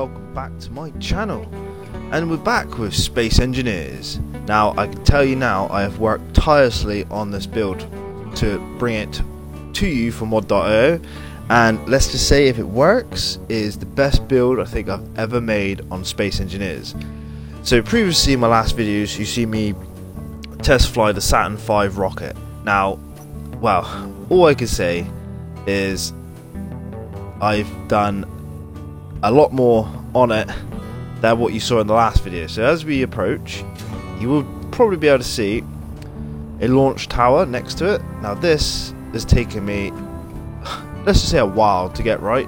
welcome back to my channel. And we're back with Space Engineers. Now, I can tell you now, I have worked tirelessly on this build to bring it to you for mod.io, and let's just say if it works, it is the best build I think I've ever made on Space Engineers. So previously in my last videos, you see me test fly the Saturn V rocket. Now, well, all I can say is I've done a lot more on it than what you saw in the last video. So as we approach, you will probably be able to see a launch tower next to it. Now this has taken me, let's just say, a while to get right,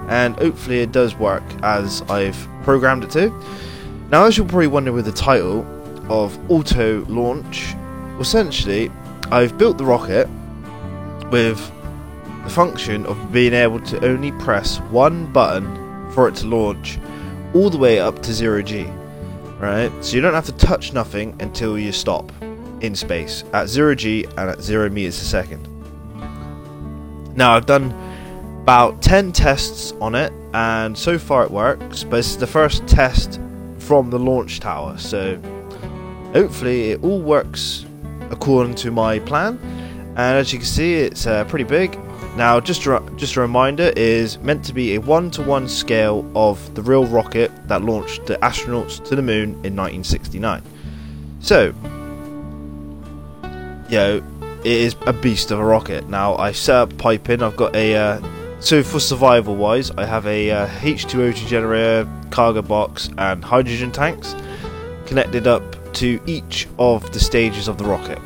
and hopefully it does work as I've programmed it to. Now, as you're probably wondering with the title of auto launch, essentially I've built the rocket with the function of being able to only press one button for it to launch all the way up to 0G, right? So you don't have to touch nothing until you stop in space at 0G and at 0 meters a second. Now, I've done about 10 tests on it, and so far it works, but this is the first test from the launch tower, so hopefully it all works according to my plan. And as you can see, it's pretty big. Now, just a reminder, it is meant to be a 1-to-1 scale of the real rocket that launched the astronauts to the moon in 1969. So, it is a beast of a rocket. Now, I set up piping. I've got a so for survival wise, I have a H2O2 generator, cargo box, and hydrogen tanks connected up to each of the stages of the rocket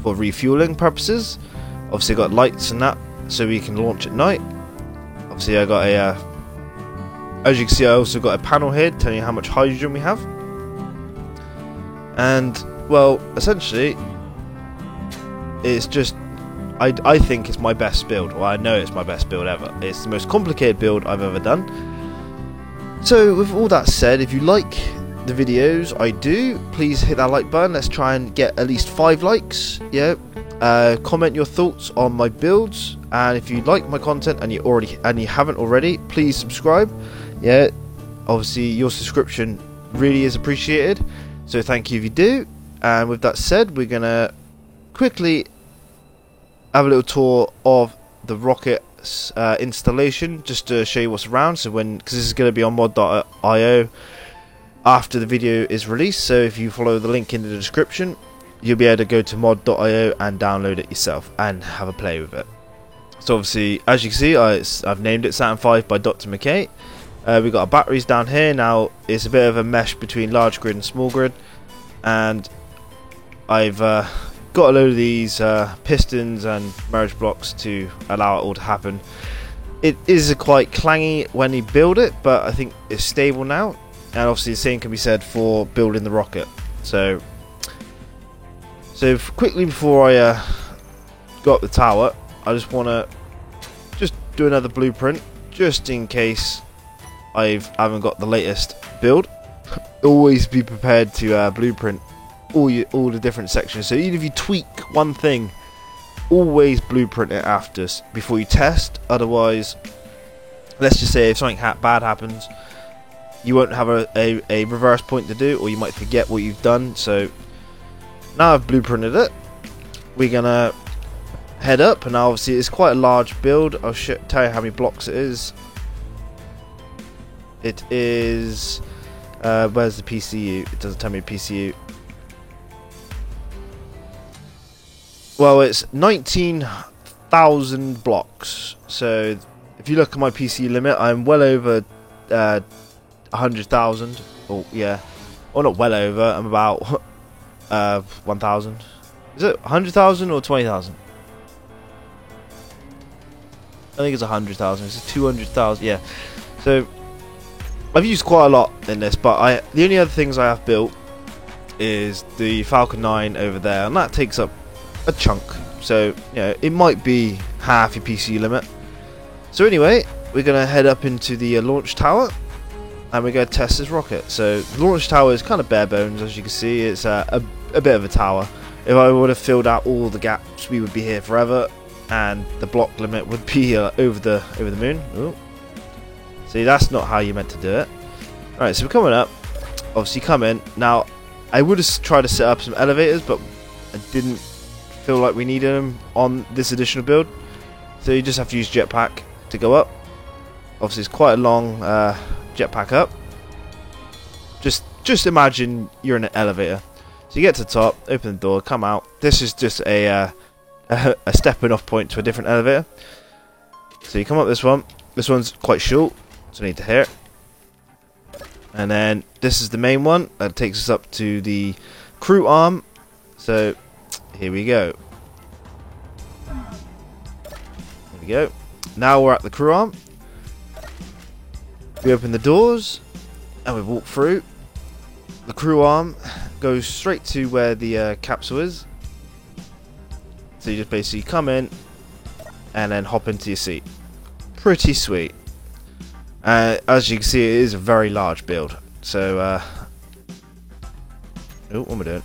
for refueling purposes. Obviously, got lights and that, so we can launch at night. Obviously, I got a, as you can see, I also got a panel here telling you how much hydrogen we have. And, well, essentially, it's just, I think it's my best build. Well, I know it's my best build ever. It's the most complicated build I've ever done. So, with all that said, if you like the videos I do, please hit that like button. Let's try and get at least 5 likes. Comment your thoughts on my builds, and if you like my content and you haven't already, please subscribe. Obviously your subscription really is appreciated, so thank you if you do. And with that said, we're gonna quickly have a little tour of the rocket's installation, just to show you what's around. So because this is going to be on mod.io after the video is released, so if you follow the link in the description, you'll be able to go to mod.io and download it yourself and have a play with it. So obviously, as you can see, I've named it Saturn V by Dr. McKay. We've got our batteries down here. Now, it's a bit of a mesh between large grid and small grid, and I've got a load of these pistons and merge blocks to allow it all to happen. It is quite clangy when you build it, but I think it's stable now, and obviously the same can be said for building the rocket. So quickly before I got the tower, I just want to do another blueprint, just in case I haven't got the latest build. Always be prepared to blueprint all the different sections. So even if you tweak one thing, always blueprint it after before you test. Otherwise, let's just say if something bad happens, you won't have a reverse point to do, or you might forget what you've done. So now I've blueprinted it, we're gonna head up, and obviously it's quite a large build. I'll tell you how many blocks it is. It is where's the PCU? It doesn't tell me PCU. Well, it's 19,000 blocks. So if you look at my PCU limit, I'm well over 100,000. Oh yeah, well, not well over. I'm about 1,000. Is it 100,000 or 20,000? I think it's 100,000. It's 200,000. Yeah. So I've used quite a lot in this, but the only other things I have built is the Falcon 9 over there, and that takes up a chunk. So it might be half your PC limit. So anyway, we're gonna head up into the launch tower, and we're gonna test this rocket. So the launch tower is kind of bare bones, as you can see. It's a bit of a tower. If I would have filled out all the gaps, we would be here forever, and the block limit would be over the moon. Ooh. See, that's not how you meant to do it. Alright, so we're coming up. Obviously, come in. Now, I would have tried to set up some elevators, but I didn't feel like we needed them on this additional build. So you just have to use jetpack to go up. Obviously, it's quite a long jetpack up. Just imagine you're in an elevator. So you get to the top, open the door, come out. This is just a stepping off point to a different elevator. So you come up this one. This one's quite short, so you need to hear it. And then this is the main one that takes us up to the crew arm. So here we go. There we go. Now we're at the crew arm. We open the doors and we walk through. The crew arm goes straight to where the capsule is. So you just basically come in and then hop into your seat. Pretty sweet. As you can see, it is a very large build. So, oh, what am I doing?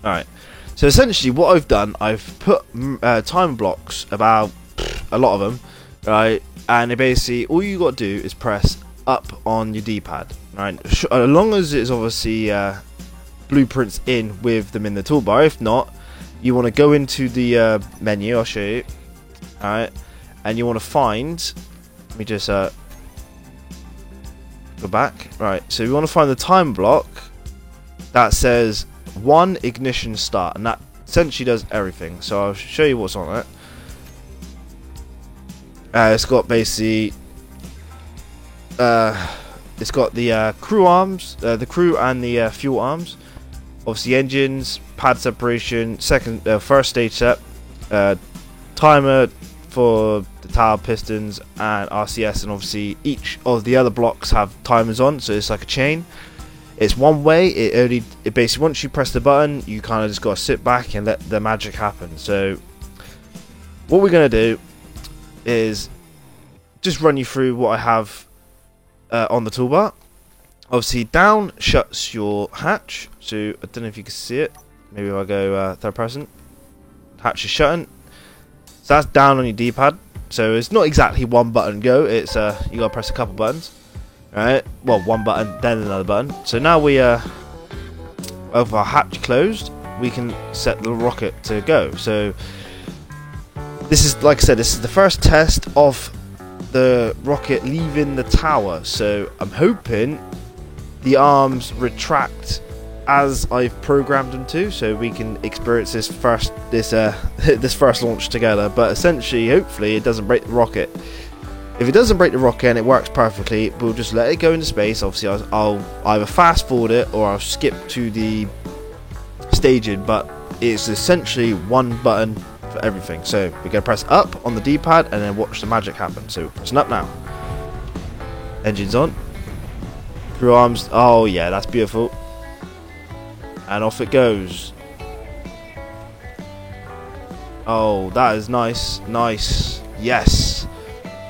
Alright. So essentially what I've done, I've put time blocks, about a lot of them, right? And it basically, all you got to do is press up on your D-pad, right? As long as it's obviously blueprints in with them in the toolbar. If not, you want to go into the menu, I'll show you. Alright. And you want to find, let me just go back. Right, so you want to find the time block that says 1 ignition start, and that essentially does everything. So I'll show you what's on it. It's got basically it's got the crew arms, the crew and the fuel arms. Obviously engines, pad separation, first stage set, timer for the tower pistons and RCS, and obviously each of the other blocks have timers on, so it's like a chain. It's one way. It basically, once you press the button, you kind of just got to sit back and let the magic happen. So what we're going to do is just run you through what I have on the toolbar. Obviously, down shuts your hatch. So I don't know if you can see it. Maybe if I go third person. Hatch is shutting. So that's down on your D-pad. So it's not exactly one button go. It's you gotta press a couple buttons. Right? Well, one button, then another button. So now we have our hatch closed. We can set the rocket to go. So this is, like I said, this is the first test of the rocket leaving the tower. So I'm hoping the arms retract as I've programmed them to, so we can experience this first launch together. But essentially, hopefully, it doesn't break the rocket. If it doesn't break the rocket and it works perfectly, we'll just let it go into space. Obviously, I'll either fast forward it or I'll skip to the staging. But it's essentially one button for everything. So we're gonna press up on the D-pad and then watch the magic happen. So pressing up now. Engines on. Crew arms. Oh yeah, that's beautiful. And off it goes. Oh, that is nice. Nice. Yes.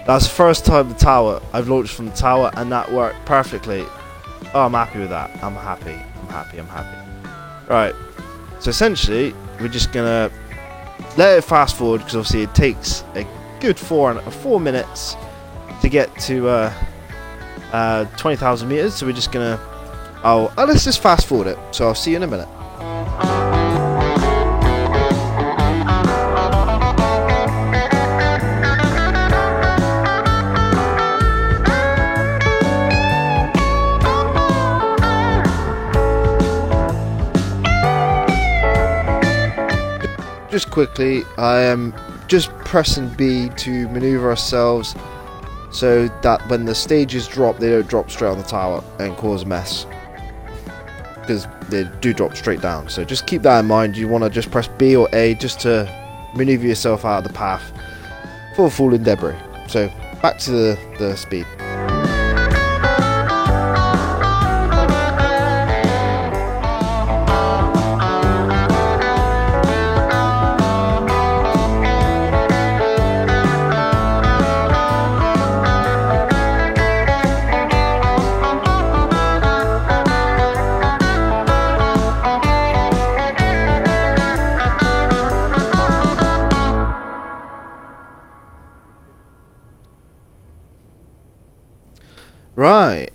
That's the first time I've launched from the tower, and that worked perfectly. Oh, I'm happy with that. I'm happy. Right. So essentially, we're just gonna let it fast forward, because obviously it takes a good 4 minutes to get to 20,000 meters. So we're just gonna let's just fast forward it. So I'll see you in a minute. Just quickly, I am just pressing B to maneuver ourselves so that when the stages drop, they don't drop straight on the tower and cause a mess, because they do drop straight down. So just keep that in mind. You want to just press B or A just to maneuver yourself out of the path for falling debris. So back to the speed. Right,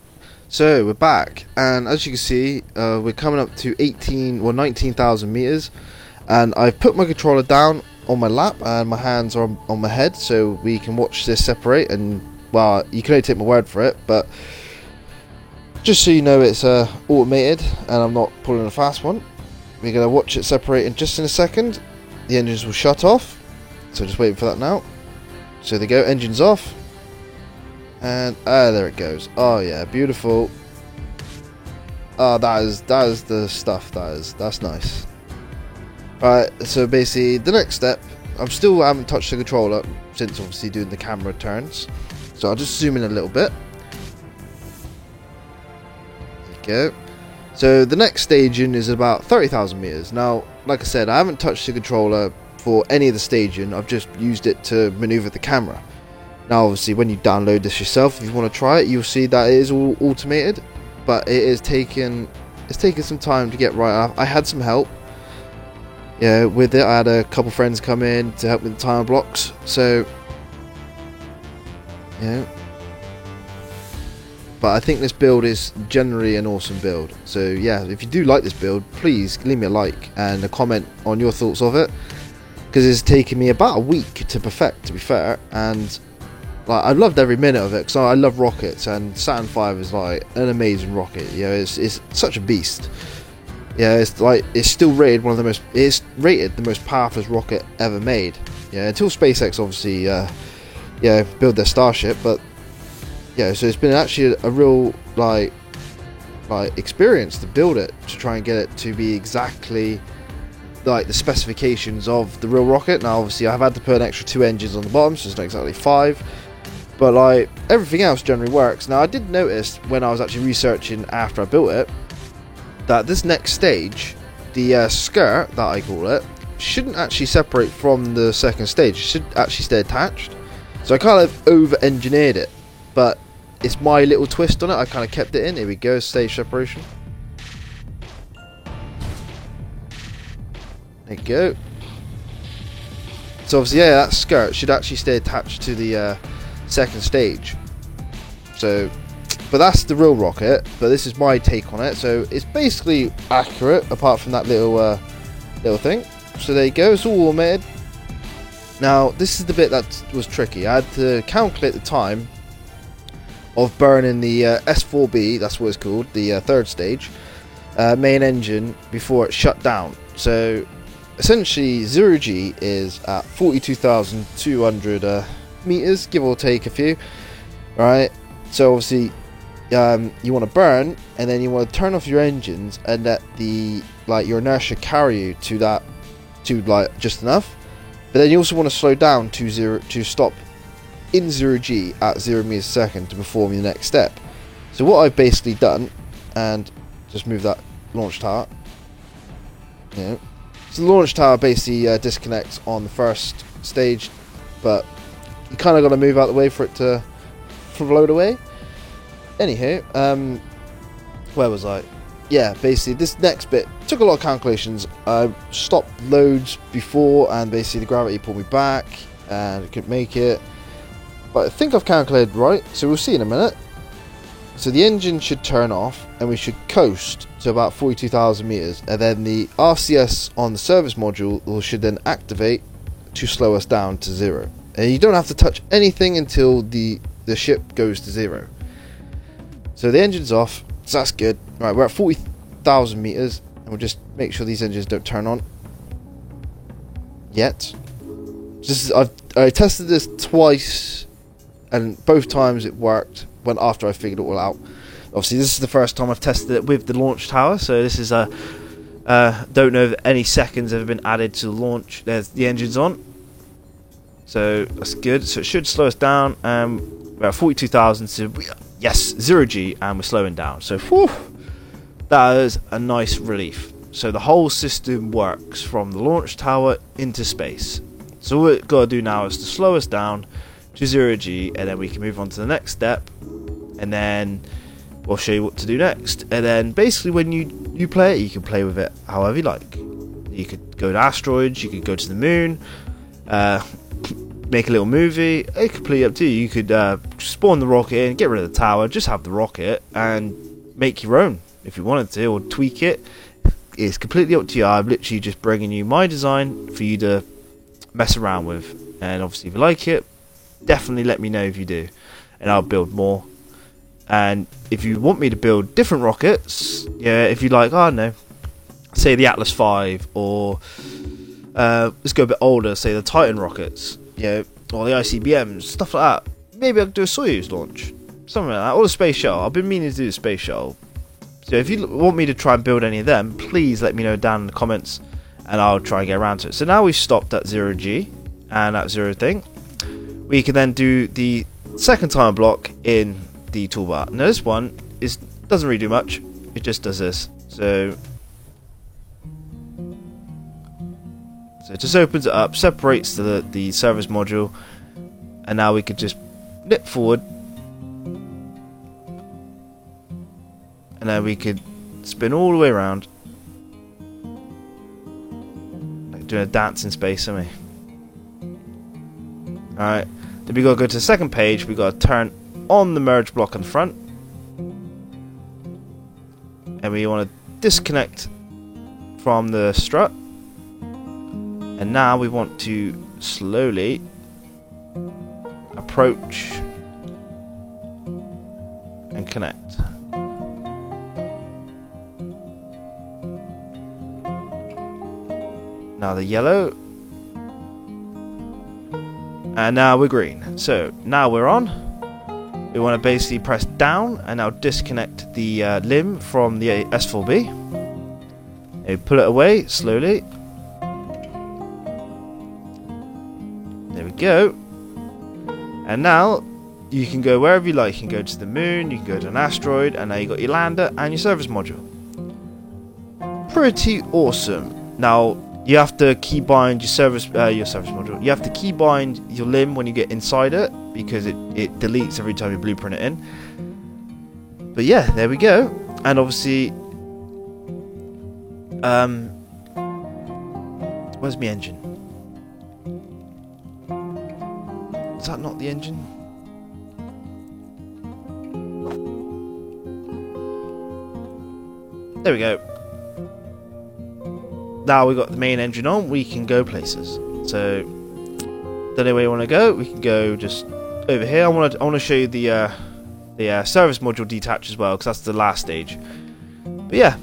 so we're back, and as you can see, we're coming up to 19,000 meters, and I've put my controller down on my lap, and my hands are on my head, so we can watch this separate. And well, you can only take my word for it, but just so you know, it's automated, and I'm not pulling a fast one. We're gonna watch it separate in just in a second. The engines will shut off, so just waiting for that now. So there you go, engines off. And there it goes. Oh yeah, beautiful. Oh, that is the stuff. That's nice. Right, so basically the next step, I haven't touched the controller since obviously doing the camera turns. So I'll just zoom in a little bit. There you go. So the next staging is about 30,000 meters. Now, like I said, I haven't touched the controller for any of the staging. I've just used it to maneuver the camera. Now obviously when you download this yourself, if you want to try it, you'll see that it is all automated, but it's taken some time to get right. I had some help, yeah, with it. I had a couple friends come in to help with the timer blocks, so yeah. But I think this build is generally an awesome build. So yeah, if you do like this build, please leave me a like and a comment on your thoughts of it, because it's taken me about a week to perfect, to be fair, and like, I loved every minute of it, because I love rockets, and Saturn V is like an amazing rocket. You know, it's such a beast. Yeah, it's still rated it's rated the most powerful rocket ever made. Yeah, until SpaceX obviously build their Starship, but yeah, so it's been actually a real like experience to build it, to try and get it to be exactly like the specifications of the real rocket. Now obviously I've had to put an extra 2 engines on the bottom, so it's not exactly 5. But like everything else generally works. Now I did notice when I was actually researching after I built it that this next stage, the skirt that I call it, shouldn't actually separate from the second stage. It should actually stay attached. So I kind of over-engineered it, but it's my little twist on it. I kind of kept it in. Here we go, stage separation. There you go. So obviously, yeah, that skirt should actually stay attached to the second stage. So, but that's the real rocket, but this is my take on it. So it's basically accurate apart from that little thing. So there you go, it's all automated. Now this is the bit that was tricky. I had to calculate the time of burning the S4B, that's what it's called, the third stage main engine, before it shut down. So essentially 0G is at 42,200 meters, give or take a few, right? So obviously you want to burn, and then you want to turn off your engines and let your inertia carry you to that, to like just enough. But then you also want to slow down to stop in 0G at 0 meters a second to perform your next step. So what I've basically done, and just move that launch tower, yeah. So the launch tower basically disconnects on the first stage, but you kind of got to move out the way for it to float away. Anywho, where was I? Yeah, basically this next bit took a lot of calculations. I stopped loads before, and basically the gravity pulled me back, and I couldn't make it. But I think I've calculated right, so we'll see in a minute. So the engine should turn off, and we should coast to about 42,000 meters, and then the RCS on the service module should then activate to slow us down to 0. And you don't have to touch anything until the ship goes to 0. So the engine's off, so that's good. Right, we're at 40,000 meters, and we'll just make sure these engines don't turn on yet. I tested this twice, and both times it worked when after I figured it all out. Obviously this is the first time I've tested it with the launch tower, so this is don't know if any seconds have been added to the launch. There's the engine's on, so that's good. So it should slow us down. We're at 42,000, so yes, 0G, and we're slowing down. So whew, that is a nice relief. So the whole system works from the launch tower into space. So what we've got to do now is to slow us down to 0G, and then we can move on to the next step, and then we'll show you what to do next. And then basically when you play it, you can play with it however you like. You could go to asteroids, you could go to the moon, make a little movie. It's completely up to you. You could spawn the rocket in, get rid of the tower, just have the rocket, and make your own if you wanted to, or tweak it. It's completely up to you. I'm literally just bringing you my design for you to mess around with, and obviously if you like it, definitely let me know if you do, and I'll build more. And if you want me to build different rockets, yeah, if you like, I don't know, say the Atlas V, or let's go a bit older, say the Titan rockets, yeah, or the ICBMs, stuff like that. Maybe I'll do a Soyuz launch, something like that, or the space shuttle. I've been meaning to do the space shuttle. So if you want me to try and build any of them, please let me know down in the comments, and I'll try and get around to it. So now we've stopped at 0G and at 0 thing. We can then do the second time block in the toolbar. Now this one doesn't really do much. It just does this. So it just opens it up, separates the service module, and now we could just nip forward, and then we could spin all the way around, like doing a dance in space, aren't we? Alright, then we gotta go to the second page. We gotta turn on the merge block on the front, and we want to disconnect from the strut, and now we want to slowly approach and connect. Now the yellow, and now we're green. So now we're on. We want to basically press down and now disconnect the limb from the S4B. And pull it away slowly. There we go. And now you can go wherever you like. You can go to the moon, you can go to an asteroid, and now you got your lander and your service module. Pretty awesome. Now you have to keybind your service module. You have to keybind your limb when you get inside it, because it deletes every time you blueprint it in. But yeah, there we go. And obviously, where's my engine? Is that not the engine? There we go. Now we've got the main engine on, we can go places. So, don't know where you want to go. We can go just over here. I want to show you the service module detach as well, because that's the last stage. But yeah,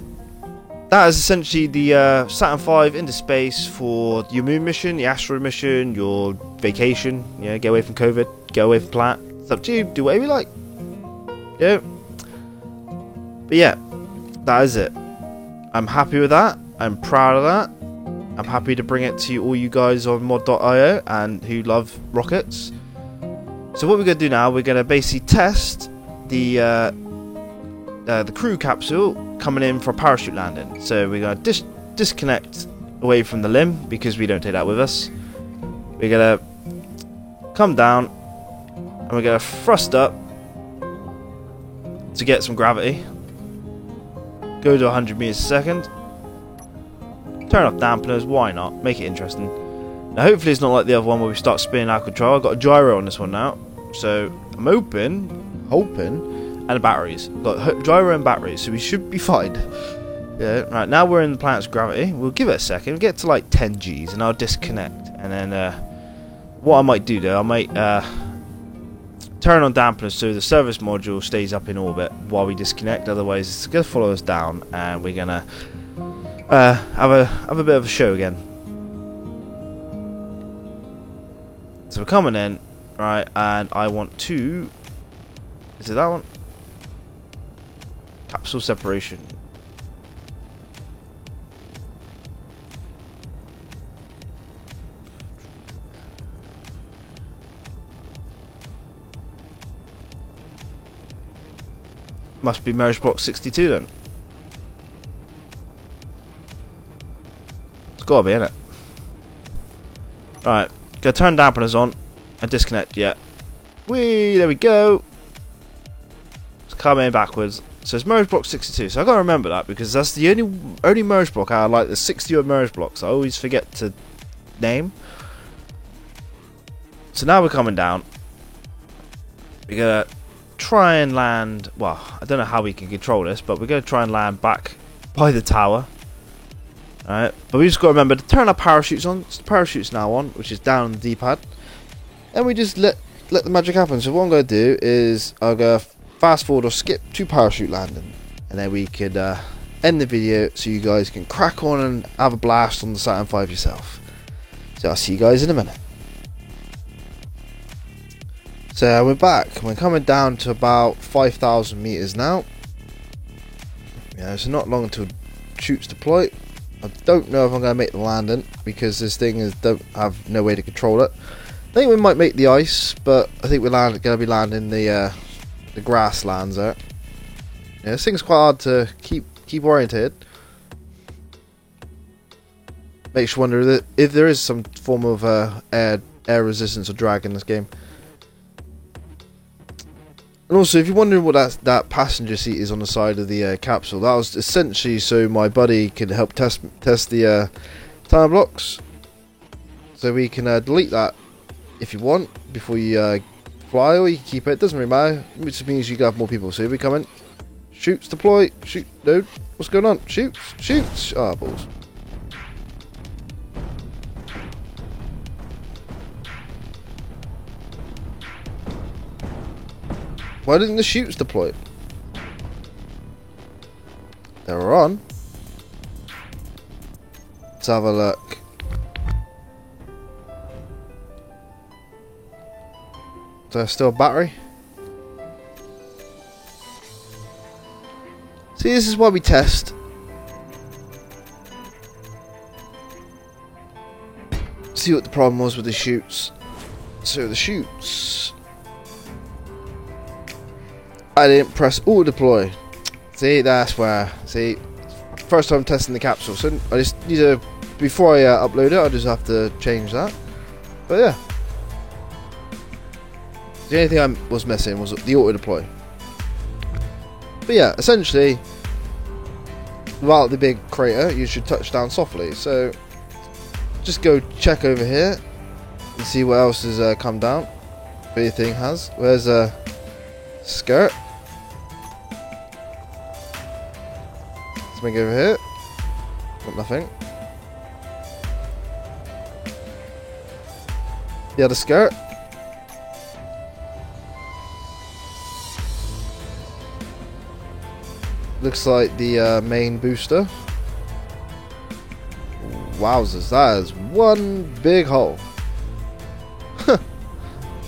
that is essentially the Saturn V into space for your moon mission, the asteroid mission, your vacation. Yeah, get away from COVID, get away from planet. It's up to you. Do whatever you like. Yeah. But yeah, that is it. I'm happy with that. I'm proud of that. I'm happy to bring it to all you guys on mod.io and who love rockets. So what we're going to do now, we're going to basically test the crew capsule coming in for a parachute landing. So we're going to disconnect away from the limb, because we don't take that with us. We're going to come down and we're going to thrust up to get some gravity. Go to 100 meters a second. Turn off dampeners, why not? Make it interesting. Now hopefully it's not like the other one where we start spinning out of control. I've got a gyro on this one now. So I'm hoping, and batteries. I've got gyro and batteries, so we should be fine. Yeah, right, now we're in the planet's gravity. We'll give it a second, we'll get to like 10 Gs and I'll disconnect. And then what I might do though, I might turn on dampeners so the service module stays up in orbit while we disconnect. Otherwise it's going to follow us down and we're going to have a bit of a show again. So we're coming in, right, and I want to, is it that one? Capsule separation. Must be merge block 62 then. It's gotta be, innit? Right, go turn dampeners on and disconnect. Yeah, there we go. It's coming backwards. So it's merge block 62. So I gotta remember that, because that's the only merge block out of like the 60 odd merge blocks I always forget to name. So now we're coming down. We're gonna try and land. Well, I don't know how we can control this, but we're gonna try and land back by the tower. Alright, but we just got to remember to turn our parachutes on. So the parachute's now on, which is down on the D-pad, and we just let the magic happen. So what I'm going to do is I'll go fast forward or skip to parachute landing, and then we could end the video so you guys can crack on and have a blast on the Saturn V yourself. So I'll see you guys in a minute. So we're back. We're coming down to about 5,000 meters now. Yeah, it's not long until chutes deploy. I don't know if I'm going to make the landing because this thing don't have no way to control it. I think we might make the ice, but I think we're going to be landing the grasslands out. Yeah, this thing's quite hard to keep oriented. Makes you wonder if there is some form of air resistance or drag in this game. And also, if you're wondering what that passenger seat is on the side of the capsule, that was essentially so my buddy could help test the time blocks. So we can delete that if you want before you fly, or you can keep it. It doesn't really matter. It just means you can have more people. So here we come in. Shoots, deploy. Shoot, dude. What's going on? Shoots, shoots. Ah, balls. Why didn't the shoots deploy? They were on. Let's have a look. Is there still a battery? See, this is why we test. See what the problem was with the shoots. So the shoots. I didn't press auto deploy. See, that's where. See, first time testing the capsule. So I just need to, before I upload it, I just have to change that. But yeah, the only thing I was missing was the auto deploy. But yeah, essentially, without the big crater, you should touch down softly. So just go check over here and see what else has come down. If anything has. Where's a skirt? Something over here. Got nothing. The other skirt. Looks like the main booster. Wowzers, that is one big hole.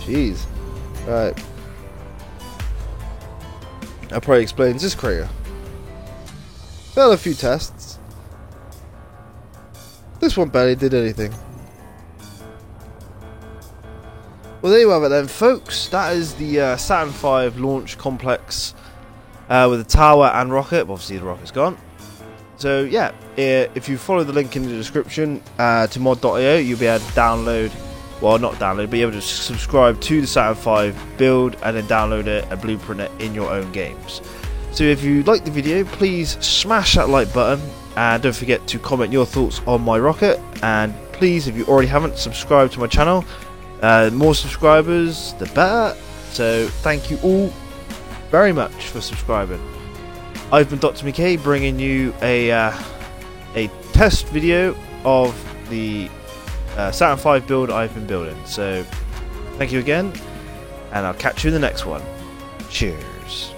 Jeez. Right. That probably explains this crater. Failed a few tests. This one barely did anything. Well, there you have it then, folks. That is the Saturn V launch complex with a tower and rocket. Obviously, the rocket's gone. So, yeah, if you follow the link in the description to mod.io, you'll be able to download, well, not download, but you'll be able to subscribe to the Saturn V build and then download it and blueprint it in your own games. So if you liked the video, please smash that like button and don't forget to comment your thoughts on my rocket. And please, if you already haven't, subscribe to my channel. More subscribers, the better. So thank you all very much for subscribing. I've been Dr. McKay, bringing you a test video of the Saturn V build I've been building. So thank you again, and I'll catch you in the next one. Cheers.